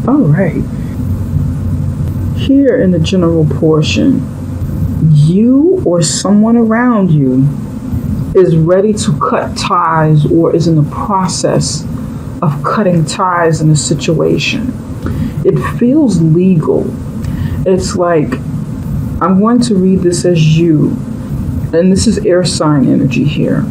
All right. Here in the general portion, you or someone around you is ready to cut ties or is in the process of cutting ties in a situation. It feels legal. It's like, I'm going to read this as you, and this is air sign energy here.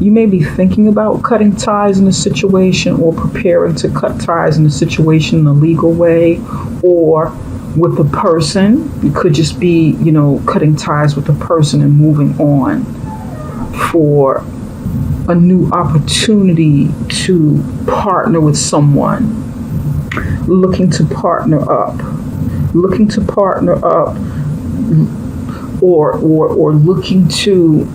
You may be thinking about cutting ties in a situation or preparing to cut ties in a situation in a legal way or with a person. It could just be, cutting ties with a person and moving on for a new opportunity to partner with someone, looking to partner up, or looking to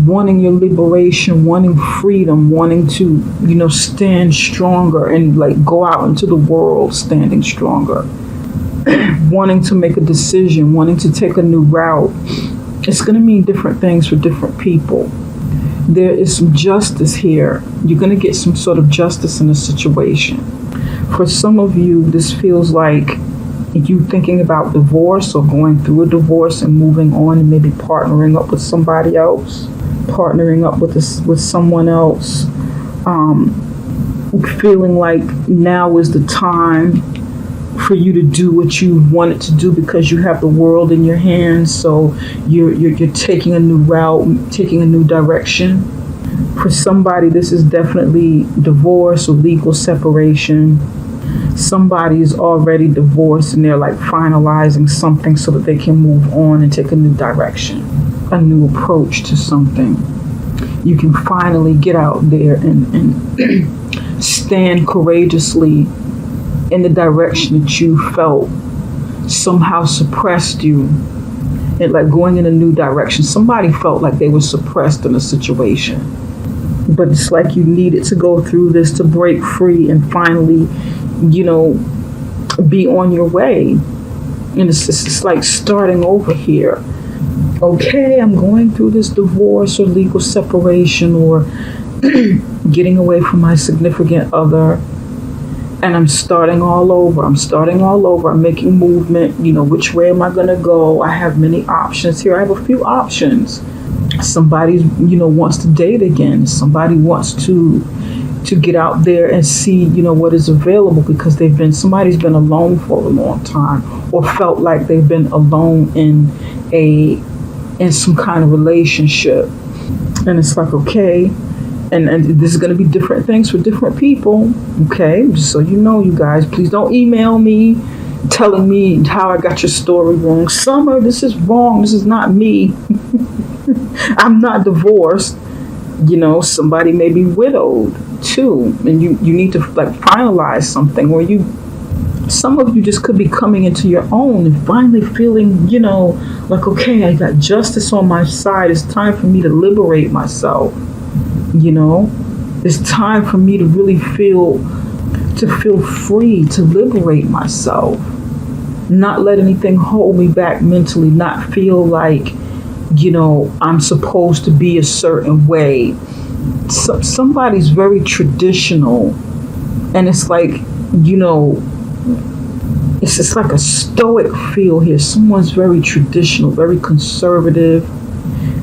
wanting your liberation, wanting freedom, wanting to, stand stronger and like go out into the world standing stronger, wanting to make a decision, wanting to take a new route. It's going to mean different things for different people. There is some justice here. You're going to get some sort of justice in a situation. For some of you, this feels like you thinking about divorce or going through a divorce and moving on and maybe partnering up with somebody else, partnering up with someone else, feeling like now is the time for you to do what you wanted to do because you have the world in your hands. So you're taking a new route, taking a new direction. For somebody, this is definitely divorce or legal separation. Somebody is already divorced and they're like finalizing something so that they can move on and take a new direction, a new approach to something. You can finally get out there and stand courageously in the direction that you felt somehow suppressed you, and like going in a new direction. Somebody felt like they were suppressed in a situation, but it's like you needed to go through this to break free and finally, be on your way. And it's like starting over here. Okay, I'm going through this divorce or legal separation or getting away from my significant other, and I'm starting all over. I'm making movement. Which way am I going to go? I have many options here. I have a few options. Somebody, wants to date again. Somebody wants to get out there and see, what is available because somebody's been alone for a long time or felt like they've been alone in some kind of relationship. And it's like, okay, and this is going to be different things for different people. Okay, just so you guys, please don't email me telling me how I got your story wrong. Summer, this is wrong. This is not me. I'm not divorced. Somebody may be widowed too, and you need to like finalize something, or some of you just could be coming into your own and finally feeling, like, okay, I got justice on my side. It's time for me to liberate myself. It's time for me to really feel free, to liberate myself, not let anything hold me back mentally, not feel like, I'm supposed to be a certain way. Somebody's very traditional, and it's like, it's just like a stoic feel here. Someone's very traditional, very conservative,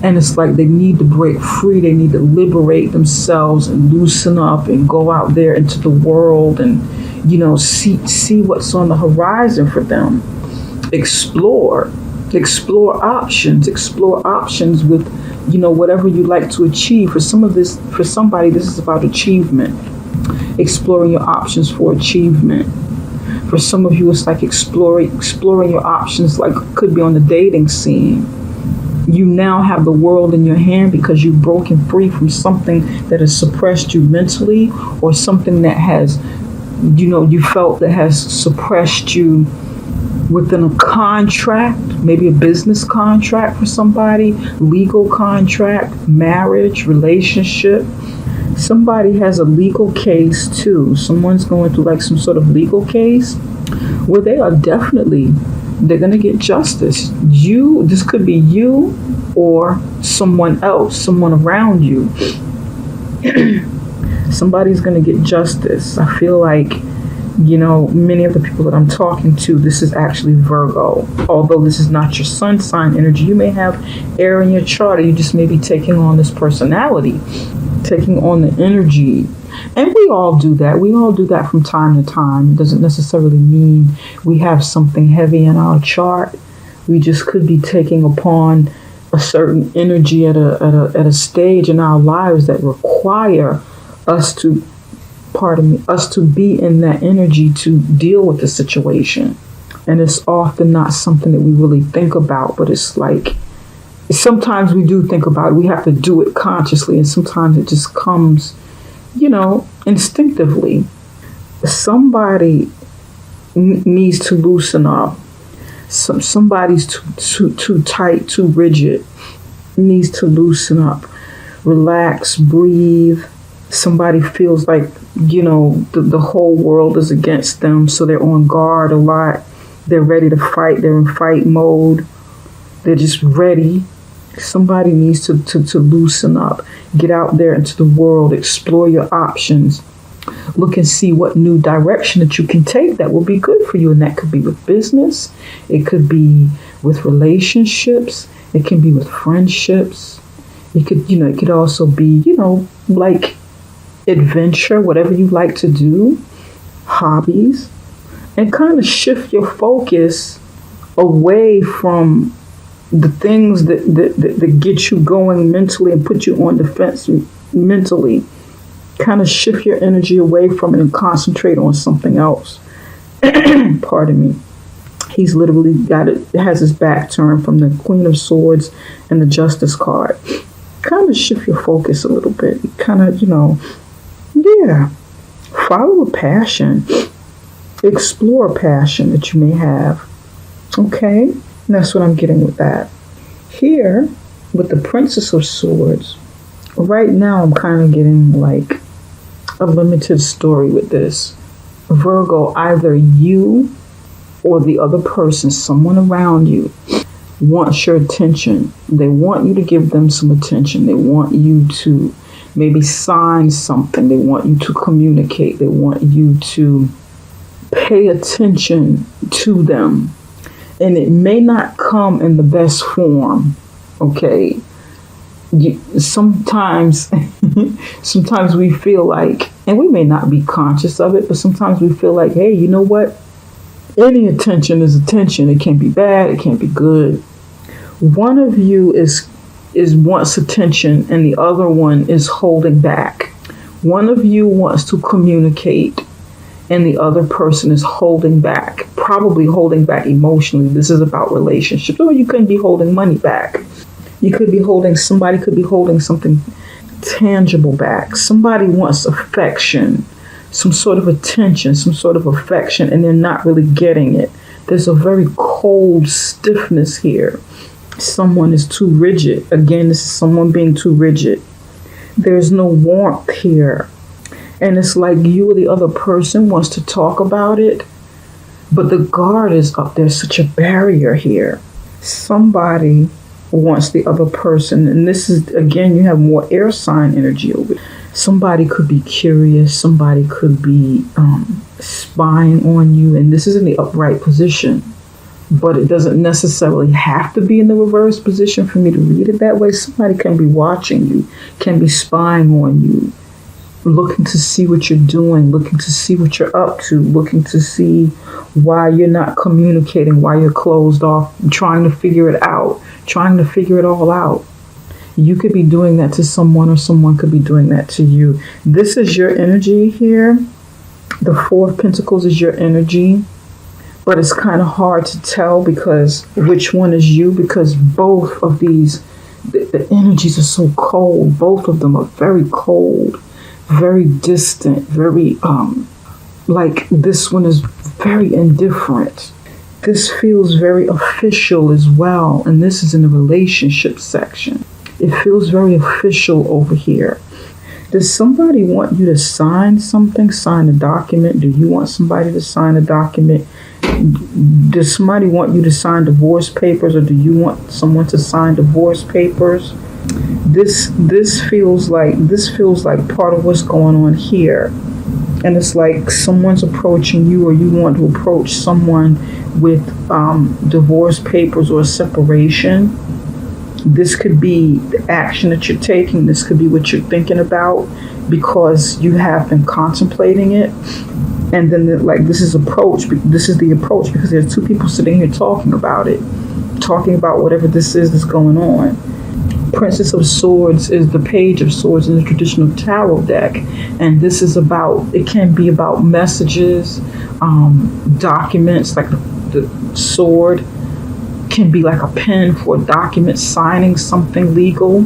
and it's like they need to break free. They need to liberate themselves and loosen up and go out there into the world and, see what's on the horizon for them. Explore options with, whatever you like to achieve. For somebody, this is about achievement. Exploring your options for achievement. For some of you, it's like exploring your options, like could be on the dating scene. You now have the world in your hand because you've broken free from something that has suppressed you mentally, or something that has, you felt that has suppressed you within a contract, maybe a business contract for somebody, legal contract, marriage, relationship. Somebody has a legal case too. Someone's going through like some sort of legal case where they're going to get justice. This could be you or someone else, someone around you. Somebody's going to get justice. I feel like, Many of the people that I'm talking to, this is actually Virgo. Although this is not your sun sign energy, you may have air in your chart, or you just may be taking on this personality, taking on the energy. And we all do that. We all do that from time to time. It doesn't necessarily mean we have something heavy in our chart. We just could be taking upon a certain energy at a stage in our lives that require us to be in that energy to deal with the situation. And it's often not something that we really think about, but it's like, sometimes we do think about it. We have to do it consciously, and sometimes it just comes, instinctively. Somebody needs to loosen up. Somebody's too tight, too rigid, needs to loosen up, relax, breathe. Somebody feels like, the whole world is against them, so they're on guard a lot. They're ready to fight. They're in fight mode. They're just ready. Somebody needs to loosen up. Get out there into the world. Explore your options. Look and see what new direction that you can take that will be good for you. And that could be with business. It could be with relationships. It can be with friendships. It could also be, like adventure, whatever you like to do, hobbies, and kind of shift your focus away from the things that get you going mentally and put you on defense mentally. Kind of shift your energy away from it and concentrate on something else. Pardon me. He's literally has his back turned from the Queen of Swords and the Justice card. Kind of shift your focus a little bit. Kind of, follow a passion. Explore a passion that you may have. Okay? And that's what I'm getting with that. Here, with the Princess of Swords, right now I'm kind of getting like a limited story with this. Virgo, either you or the other person, someone around you, wants your attention. They want you to give them some attention. They want you to maybe sign something. They want you to communicate. They want you to pay attention to them. And it may not come in the best form, okay? Sometimes we feel like, and we may not be conscious of it, but sometimes we feel like, hey, you know what? Any attention is attention. It can't be bad. It can't be good. One of you is wants attention, and the other one is holding back. One of you wants to communicate, and the other person is holding back, probably holding back emotionally. This is about relationships. Or you could be holding money back. Somebody could be holding something tangible back. Somebody wants affection, some sort of attention, some sort of affection, and they're not really getting it. There's a very cold stiffness here. Someone is too rigid. Again, this is someone being too rigid. There's no warmth here. And it's like you or the other person wants to talk about it, but the guard is up. There's such a barrier here. Somebody wants the other person, and this is, again, you have more air sign energy over it. Somebody could be curious. Somebody could be spying on you, and this is in the upright position. But it doesn't necessarily have to be in the reverse position for me to read it that way. Somebody can be watching you, can be spying on you, looking to see what you're doing, looking to see what you're up to, looking to see why you're not communicating, why you're closed off, trying to figure it out, trying to figure it all out. You could be doing that to someone, or someone could be doing that to you. This is your energy here. The Four of Pentacles is your energy. But it's kind of hard to tell because which one is you, because both of these, the energies are so cold. Both of them are very cold, very distant, very, like this one is very indifferent. This feels very official as well. And this is in the relationship section. It feels very official over here. Does somebody want you to sign something, sign a document? Do you want somebody to sign a document? Does somebody want you to sign divorce papers, or do you want someone to sign divorce papers? This feels like part of what's going on here. And it's like someone's approaching you, or you want to approach someone with divorce papers or separation. This could be the action that you're taking. This could be what you're thinking about because you have been contemplating it. And then this is the approach because there's two people sitting here talking about it, talking about whatever this is that's going on. Princess of Swords is the Page of Swords in the traditional tarot deck, and this is it can be about messages, documents, like the sword can be like a pen for a document, signing something legal.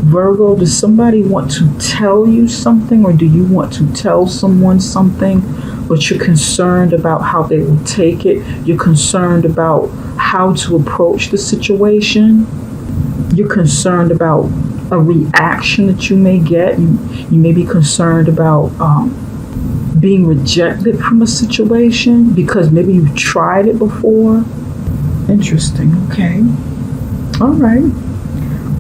Virgo, does somebody want to tell you something, or do you want to tell someone something, but you're concerned about how they will take it? You're concerned about how to approach the situation. You're concerned about a reaction that you may get. You may be concerned about being rejected from a situation because maybe you've tried it before. Interesting. Okay. All right.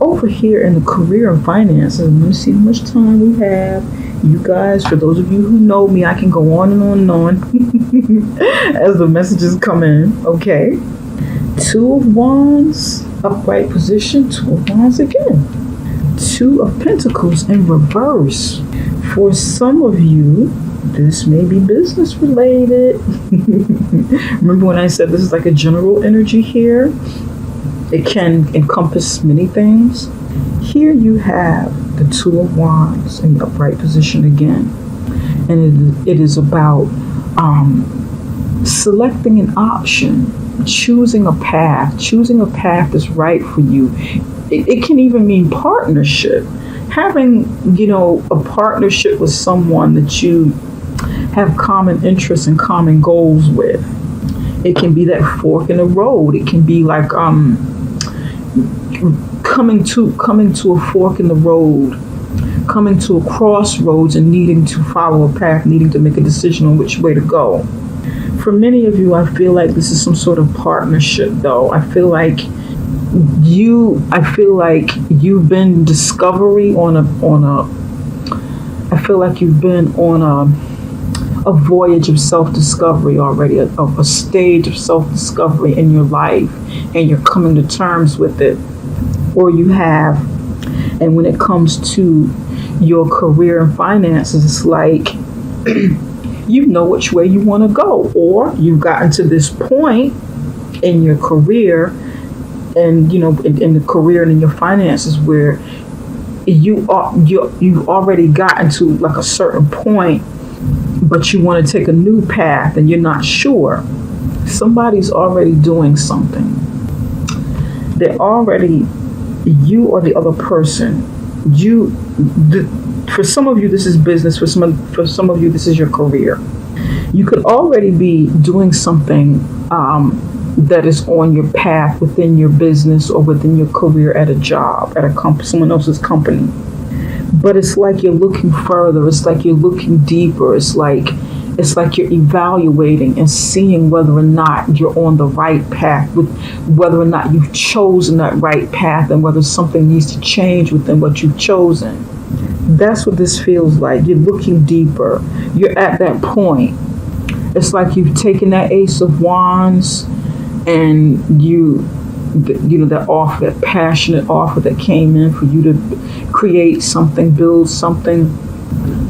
Over here in the career and finances, I'm going to see how much time we have. You guys, for those of you who know me, I can go on and on and on as the messages come in. Okay. Two of Wands, upright position. Two of Wands again. Two of Pentacles in reverse. For some of you, this may be business related. Remember when I said this is like a general energy here? It can encompass many things. Here you have the Two of Wands in the upright position again. And it is about selecting an option, choosing a path that's right for you. It can even mean partnership. Having, a partnership with someone that you have common interests and common goals with. It can be that fork in the road. It can be like coming to a fork in the road, coming to a crossroads and needing to follow a path, needing to make a decision on which way to go. For many of you, I feel like this is some sort of partnership, though. I feel like you've been discovery I feel like you've been on a voyage of self-discovery already, a stage of self-discovery in your life, and you're coming to terms with it, or you have. And when it comes to your career and finances, it's like you know which way you want to go, or you've gotten to this point in your career and in the career and in your finances where you've already gotten to like a certain point, but you want to take a new path and you're not sure. Somebody's already doing something. You or the other person. For some of you, this is business. For some of you, this is your career. You could already be doing something that is on your path within your business or within your career at a job, at someone else's company. But it's like you're looking further. It's like you're looking deeper. It's like you're evaluating and seeing whether or not you're on the right path, whether or not you've chosen that right path, and whether something needs to change within what you've chosen. That's what this feels like. You're looking deeper. You're at that point. It's like you've taken that Ace of Wands and that offer, that passionate offer that came in for you to create something, build something,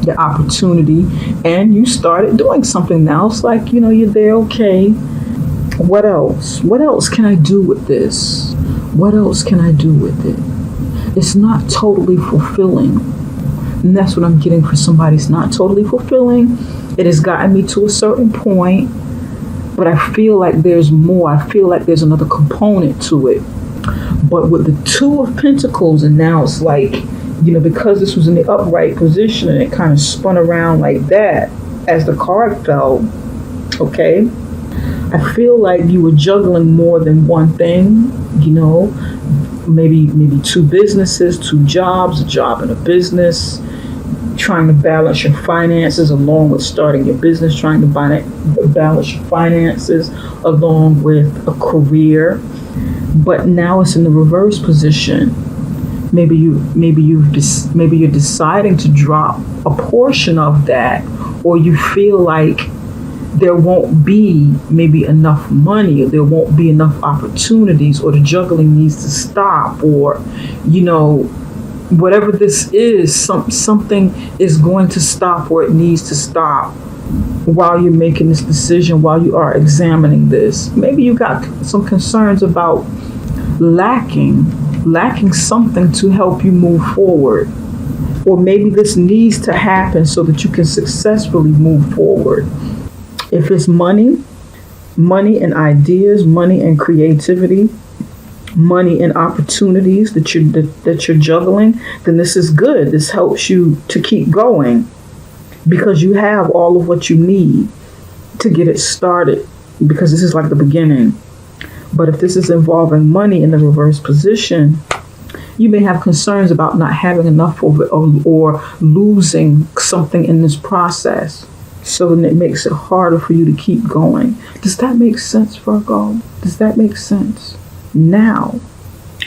the opportunity, and you started doing something. Now it's like, you're there, okay, what else? What else can I do with this? What else can I do with it? It's not totally fulfilling. And that's what I'm getting for somebody. It's not totally fulfilling. It has gotten me to a certain point, but I feel like there's more. I feel like there's another component to it. But with the Two of Pentacles, and now it's like, because this was in the upright position and it kind of spun around like that as the card fell, okay? I feel like you were juggling more than one thing, maybe two businesses, two jobs, a job and a business, trying to balance your finances along with starting your business, trying to balance your finances along with a career. But now it's in the reverse position. Maybe you're deciding to drop a portion of that, or you feel like there won't be maybe enough money, or there won't be enough opportunities, or the juggling needs to stop, or whatever this is, something is going to stop, or it needs to stop while you're making this decision, while you are examining this. Maybe you got some concerns about lacking something to help you move forward. Or maybe this needs to happen so that you can successfully move forward. If it's money and ideas, money and creativity, money and opportunities that you're juggling, then this is good. This helps you to keep going because you have all of what you need to get it started, because this is like the beginning. But if this is involving money in the reverse position, you may have concerns about not having enough of it, or losing something in this process. So then it makes it harder for you to keep going. Does that make sense, Virgo? Does that make sense? Now,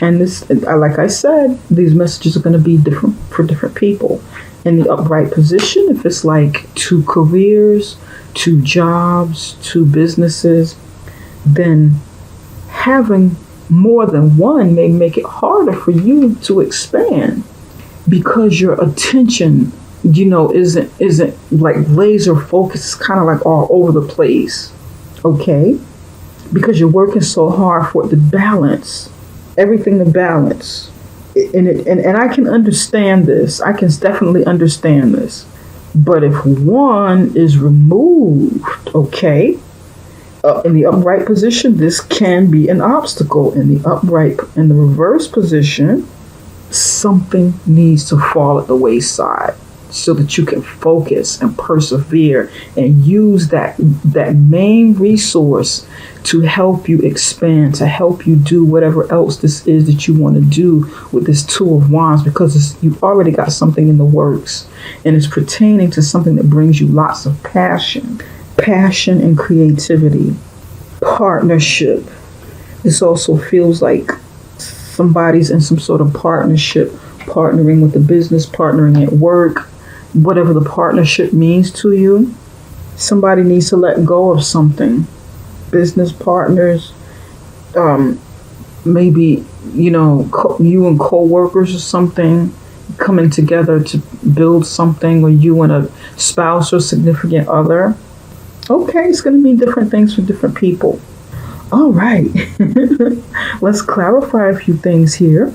and this, like I said, these messages are going to be different for different people. In the upright position, if it's like 2 careers, 2 jobs, 2 businesses, then having more than one may make it harder for you to expand, because your attention, isn't like laser focused. It's kind of like all over the place. Okay? Because you're working so hard for it to balance, everything to balance. And I can understand this. I can definitely understand this. But if one is removed, okay, in the upright position, this can be an obstacle. In the reverse position, something needs to fall at the wayside so that you can focus and persevere and use that main resource to help you expand, to help you do whatever else this is that you want to do with this 2 of Wands, because you've already got something in the works, and it's pertaining to something that brings you lots of passion and creativity. Partnership. This also feels like somebody's in some sort of partnership, partnering with the business, partnering at work, whatever the partnership means to you. Somebody needs to let go of something. Business partners, maybe, you and co-workers or something coming together to build something, or you and a spouse or significant other. Okay, it's going to mean different things for different people. All right. Let's clarify a few things here.